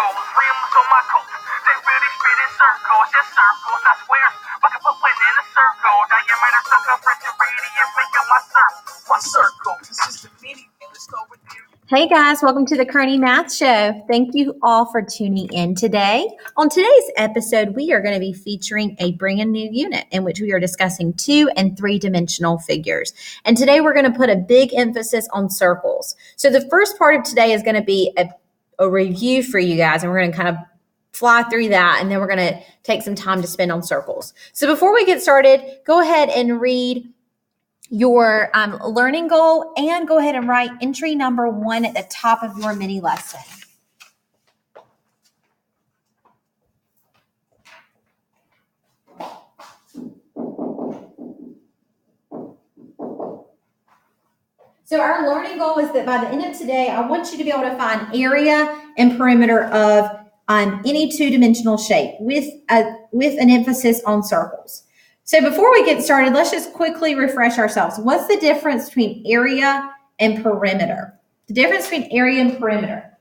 circles, rims on my coat. They really spinning circles, yes circles, not squares. But I put one in a circle, diameter, circumference, and radius, make up my circle. My circle, it's just a mini thing. Let's go with you. Hey guys, welcome to the Kearney Math Show. Thank you all for tuning in today. On today's episode, we are going to be featuring a brand new unit in which we are discussing 2- and 3-dimensional figures. And today we're going to put a big emphasis on circles. So the first part of today is going to be a review for you guys, and we're going to kind of fly through that, and then we're going to take some time to spend on circles. So before we get started, go ahead and read your learning goal and go ahead and write entry number 1 at the top of your mini lesson. So our learning goal is that by the end of today, I want you to be able to find area and perimeter of any 2-dimensional shape with an emphasis on circles. So before we get started, let's just quickly refresh ourselves. What's the difference between area and perimeter? The difference between area and perimeter.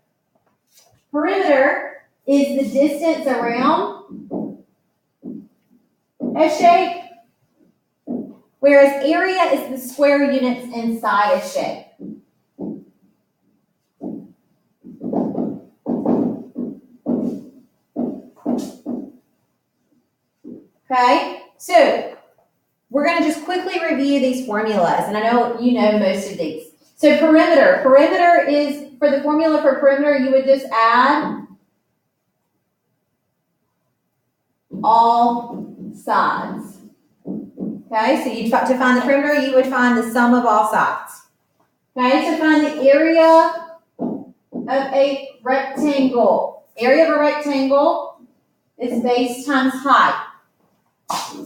Perimeter is the distance around a shape, whereas area is the square units inside a shape. Okay, so we're going to just quickly review these formulas, and I know you know most of these. So perimeter. Perimeter is, for the formula for perimeter, you would just add all sides. Okay, so to find the perimeter, you would find the sum of all sides. Okay, to find the area of a rectangle. Area of a rectangle is base times height.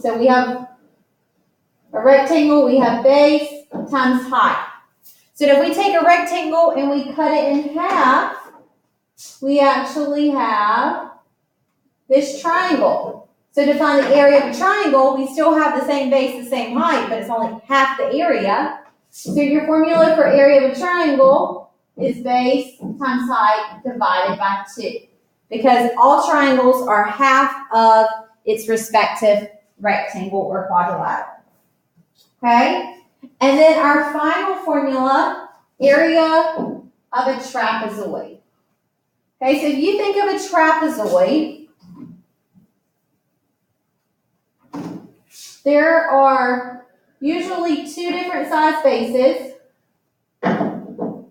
So we have a rectangle, we have base times height. So if we take a rectangle and we cut it in half, we actually have this triangle. So to find the area of a triangle, we still have the same base, the same height, but it's only half the area. So your formula for area of a triangle is base times height divided by 2. Because all triangles are half of its respective rectangle or quadrilateral. Okay? And then our final formula, area of a trapezoid. Okay, so if you think of a trapezoid, there are usually 2 different size bases, and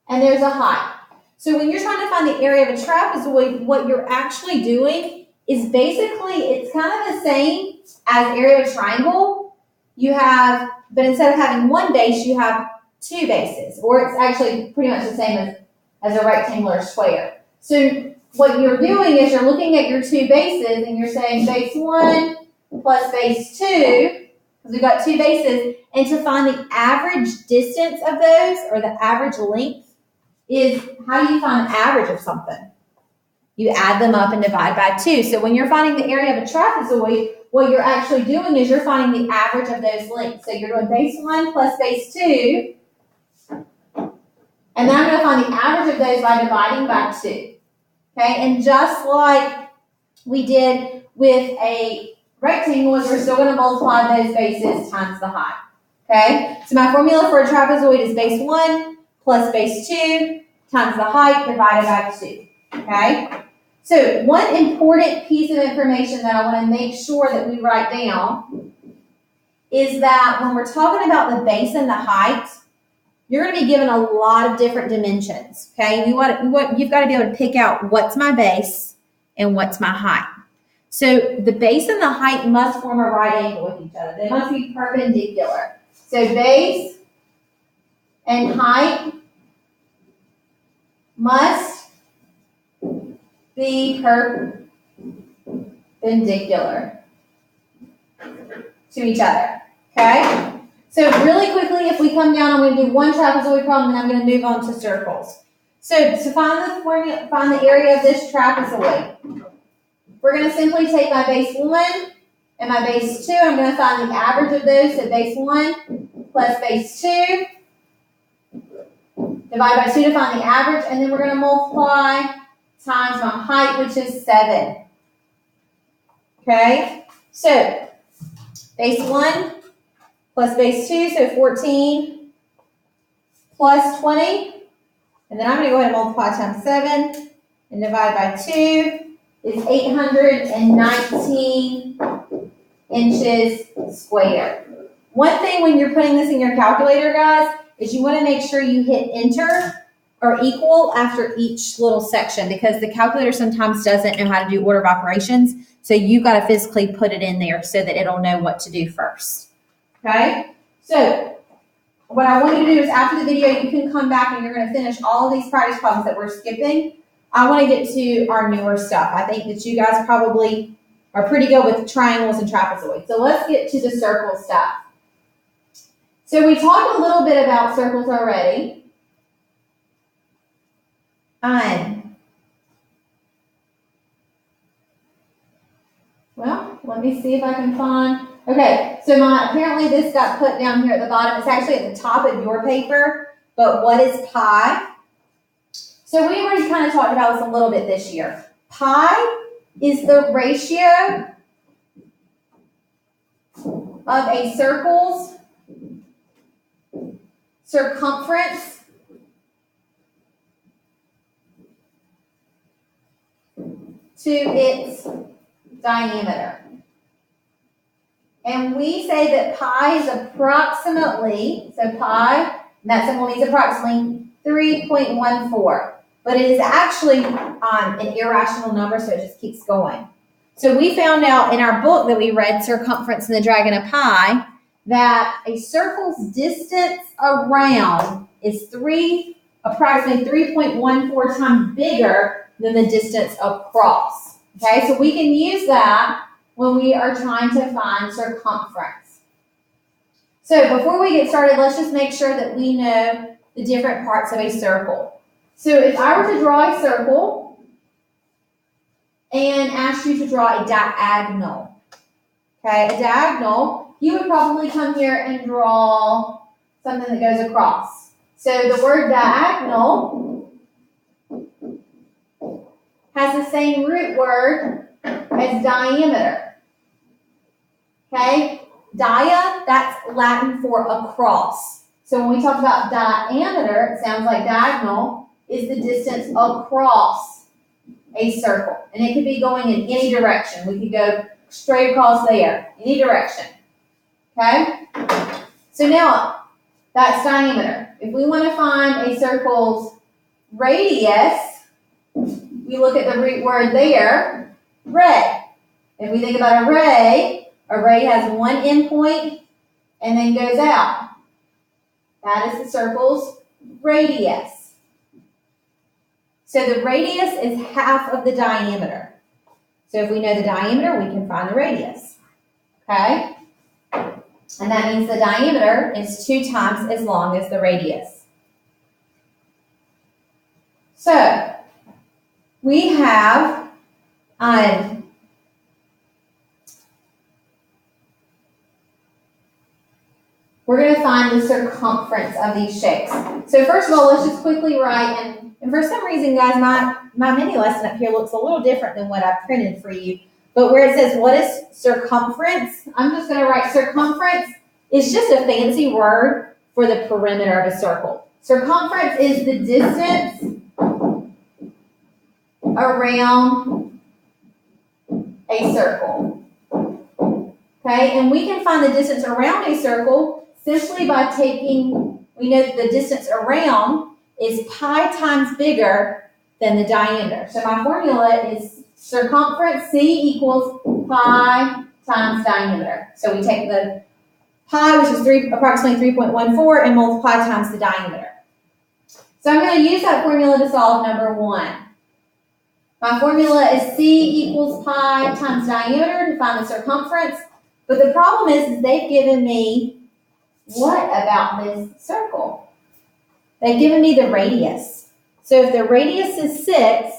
there's a height. So when you're trying to find the area of a trapezoid, what you're actually doing is basically, it's kind of the same as area of a triangle. You have, but instead of having one base, you have 2 bases, or it's actually pretty much the same as a rectangular square. So what you're doing is you're looking at your 2 bases, and you're saying base 1 plus base 2, because we've got 2 bases, and to find the average distance of those, or the average length, is how do you find the average of something? You add them up and divide by 2. So when you're finding the area of a trapezoid, what you're actually doing is you're finding the average of those lengths. So you're doing base 1 plus base 2. And then I'm going to find the average of those by dividing by 2. Okay, and just like we did with a rectangle, we're still going to multiply those bases times the height. Okay, so my formula for a trapezoid is base 1 plus base 2 times the height divided by 2. Okay, so one important piece of information that I want to make sure that we write down is that when we're talking about the base and the height, you're going to be given a lot of different dimensions. Okay, you've got to be able to pick out what's my base and what's my height. So the base and the height must form a right angle with each other. They must be perpendicular. So base and height must be perpendicular to each other. Okay? So really quickly, if we come down, I'm going to do one trapezoid problem, and I'm going to move on to circles. So to find the area of this trapezoid, we're going to simply take my base 1 and my base 2. I'm going to find the average of those. So base 1 plus base 2. Divide by 2 to find the average, and then we're going to multiply times my height, which is 7. Okay, so base 1 plus base 2, so 14 plus 20. And then I'm going to go ahead and multiply times 7 and divide by 2 is 819 inches squared. One thing when you're putting this in your calculator, guys, is you want to make sure you hit enter or equal after each little section, because the calculator sometimes doesn't know how to do order of operations. So you've got to physically put it in there so that it'll know what to do first. Okay? So what I want you to do is after the video, you can come back and you're going to finish all of these practice problems that we're skipping. I want to get to our newer stuff. I think that you guys probably are pretty good with triangles and trapezoids. So let's get to the circle stuff. So we talked a little bit about circles already. Well, let me see if I can find. Okay, so apparently this got put down here at the bottom. It's actually at the top of your paper. But what is pi? So we already kind of talked about this a little bit this year. Pi is the ratio of a circle's circumference to its diameter. And we say that pi is approximately, so pi, that symbol means approximately 3.14. But it is actually an irrational number, so it just keeps going. So we found out in our book that we read, Circumference and the Dragon of Pi, that a circle's distance around is approximately 3.14 times bigger than the distance across. Okay, so we can use that when we are trying to find circumference. So before we get started, let's just make sure that we know the different parts of a circle. So if I were to draw a circle and ask you to draw a diagonal, okay, a diagonal, you would probably come here and draw something that goes across. So the word diagonal has the same root word as diameter. Okay? Dia, that's Latin for across. So when we talk about diameter, it sounds like diagonal is the distance across a circle. And it could be going in any direction. We could go straight across there, any direction. Okay? So now, that's diameter. If we want to find a circle's radius, we look at the root word there, ray. If we think about a ray has one endpoint and then goes out. That is the circle's radius. So the radius is half of the diameter. So if we know the diameter, we can find the radius. Okay? And that means the diameter is 2 times as long as the radius. So we have we're going to find the circumference of these shapes. So first of all, let's just quickly write, and for some reason, guys, my mini lesson up here looks a little different than what I printed for you. But where it says, what is circumference? I'm just going to write circumference is just a fancy word for the perimeter of a circle. Circumference is the distance around a circle. Okay, and we can find the distance around a circle simply by taking, we know that the distance around is pi times bigger than the diameter. So my formula is circumference, C equals pi times diameter. So we take the pi, which is approximately 3.14, and multiply times the diameter. So I'm going to use that formula to solve number 1. My formula is C equals pi times diameter to find the circumference. But the problem is they've given me, what about this circle? They've given me the radius. So if the radius is 6,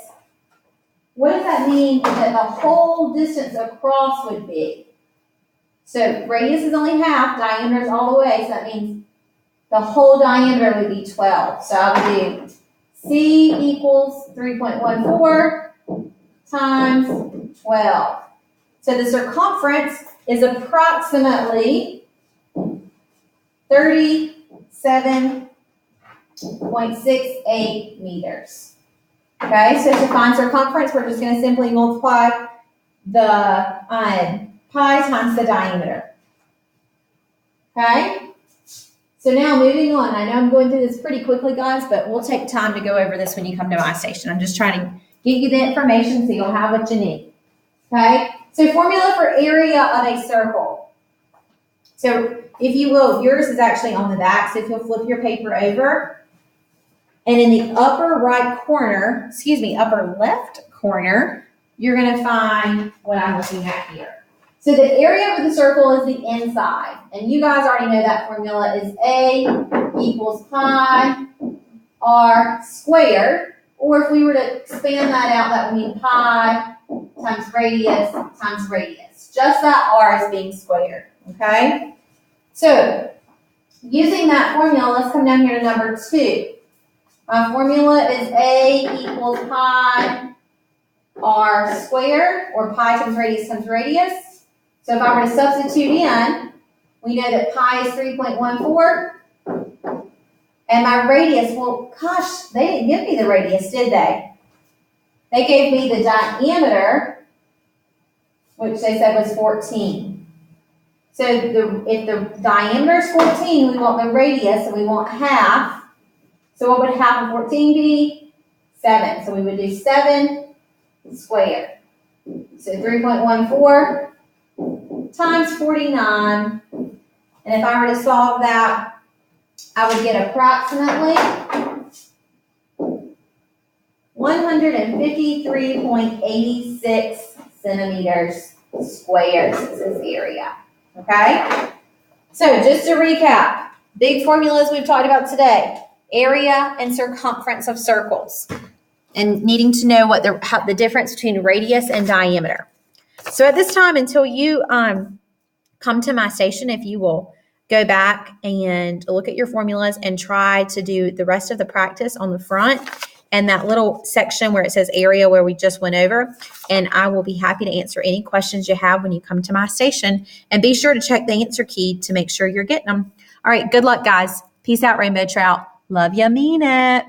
what does that mean that the whole distance across would be? So radius is only half, diameter is all the way, so that means the whole diameter would be 12. So I would do C equals 3.14 times 12. So the circumference is approximately 37.68 meters. Okay, so to find circumference, we're just going to simply multiply the pi times the diameter. Okay, so now moving on. I know I'm going through this pretty quickly, guys, but we'll take time to go over this when you come to my station. I'm just trying to get you the information so you'll have what you need. Okay, so formula for area of a circle. So if you will, yours is actually on the back, so if you'll flip your paper over, and in the upper right corner, upper left corner, you're going to find what I'm looking at here. So the area of the circle is the inside, and you guys already know that formula is A equals pi r squared, or if we were to expand that out, that would mean pi times radius, just that r is being squared, okay? So using that formula, let's come down here to number 2. My formula is A equals pi r squared, or pi times radius. So if I were to substitute in, we know that pi is 3.14, and my radius, well, gosh, they didn't give me the radius, did they? They gave me the diameter, which they said was 14. So if the diameter is 14, we want the radius, and we want half. So what would half of 14 be? 7. So we would do 7 squared. So 3.14 times 49. And if I were to solve that, I would get approximately 153.86 centimeters squared. This is area. Okay? So just to recap, big formulas we've talked about today. Area and circumference of circles, and needing to know what the difference between radius and diameter. So at this time, until you come to my station, if you will go back and look at your formulas and try to do the rest of the practice on the front and that little section where it says area where we just went over, and I will be happy to answer any questions you have when you come to my station, and be sure to check the answer key to make sure you're getting them. All right, good luck, guys. Peace out, Rainbow Trout. Love ya, mean it.